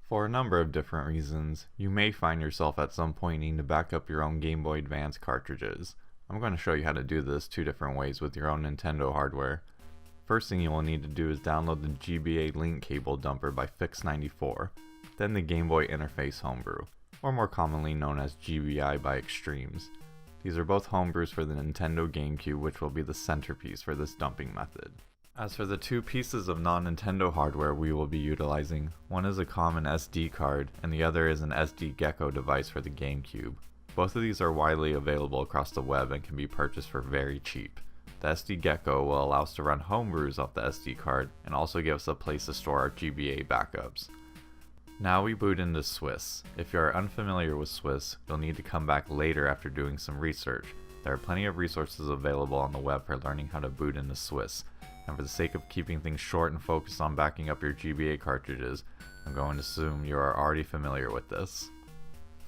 For a number of different reasons, you may find yourself at some point needing to back up your own Game Boy Advance cartridges. I'm going to show you how to do this two different ways with your own Nintendo hardware. First thing you will need to do is download the GBA link cable dumper by Fix94, then the Game Boy Interface homebrew, or more commonly known as GBI by Extremes. These are both homebrews for the Nintendo GameCube, which will be the centerpiece for this dumping method. As for the two pieces of non-Nintendo hardware we will be utilizing, one is a common SD card and the other is an SD Gecko device for the GameCube. Both of these are widely available across the web and can be purchased for very cheap. The SD Gecko will allow us to run homebrews off the SD card and also give us a place to store our GBA backups. Now we boot into Swiss. If you are unfamiliar with Swiss, you'll need to come back later after doing some research. There are plenty of resources available on the web for learning how to boot into Swiss. And for the sake of keeping things short and focused on backing up your GBA cartridges, I'm going to assume you are already familiar with this.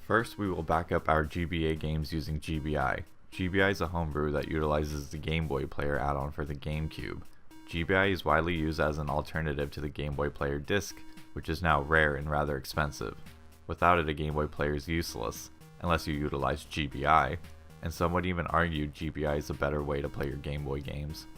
First, we will back up our GBA games using GBI. GBI is a homebrew that utilizes the Game Boy Player add-on for the GameCube. GBI is widely used as an alternative to the Game Boy Player disc, which is now rare and rather expensive. Without it, a Game Boy Player is useless, unless you utilize GBI, and some would even argue GBI is a better way to play your Game Boy games.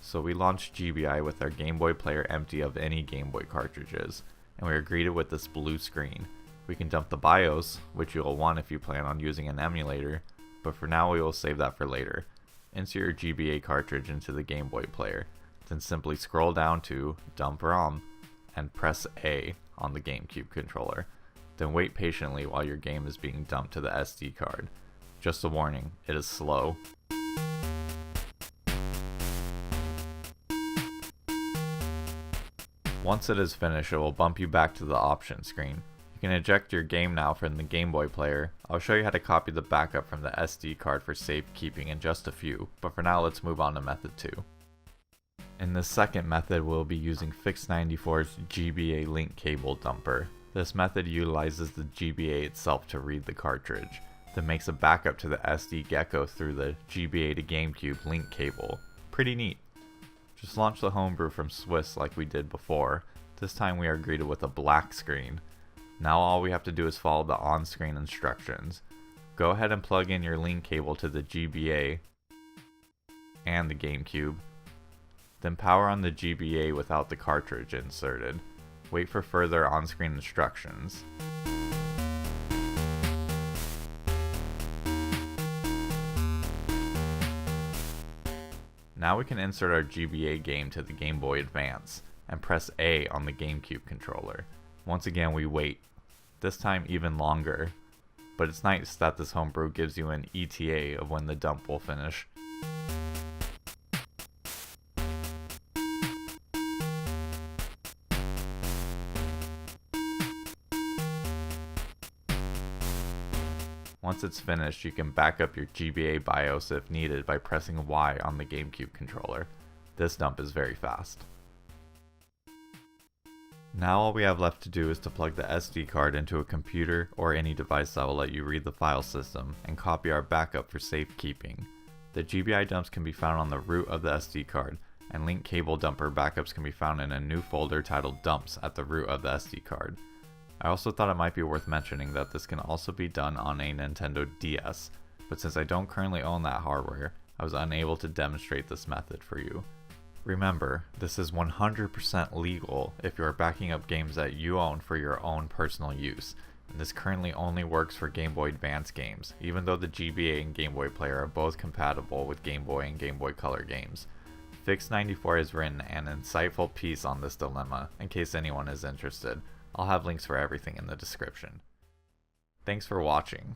So we launched GBI with our Game Boy Player empty of any Game Boy cartridges, and we are greeted with this blue screen. We can dump the BIOS, which you will want if you plan on using an emulator, but for now we will save that for later. Insert your GBA cartridge into the Game Boy Player, then simply scroll down to Dump ROM and press A on the GameCube controller. Then wait patiently while your game is being dumped to the SD card. Just a warning, it is slow. Once it is finished, it will bump you back to the options screen. You can eject your game now from the Game Boy Player. I'll show you how to copy the backup from the SD card for safekeeping in just a few, but for now let's move on to method 2. In this second method, we'll be using Fix94's GBA link cable dumper. This method utilizes the GBA itself to read the cartridge, then makes a backup to the SD Gecko through the GBA to GameCube link cable. Pretty neat. Just launch the homebrew from Swiss like we did before. This time we are greeted with a black screen. Now all we have to do is follow the on-screen instructions. Go ahead and plug in your link cable to the GBA and the GameCube. Then power on the GBA without the cartridge inserted. Wait for further on-screen instructions. Now we can insert our GBA game to the Game Boy Advance and press A on the GameCube controller. Once again we wait, this time even longer, but it's nice that this homebrew gives you an ETA of when the dump will finish. Once it's finished, you can back up your GBA BIOS if needed by pressing Y on the GameCube controller. This dump is very fast. Now all we have left to do is to plug the SD card into a computer or any device that will let you read the file system and copy our backup for safekeeping. The GBI dumps can be found on the root of the SD card, and link cable dumper backups can be found in a new folder titled Dumps at the root of the SD card. I also thought it might be worth mentioning that this can also be done on a Nintendo DS, but since I don't currently own that hardware, I was unable to demonstrate this method for you. Remember, this is 100% legal if you are backing up games that you own for your own personal use, and this currently only works for Game Boy Advance games, even though the GBA and Game Boy Player are both compatible with Game Boy and Game Boy Color games. Fix94 has written an insightful piece on this dilemma, in case anyone is interested. I'll have links for everything in the description. Thanks for watching.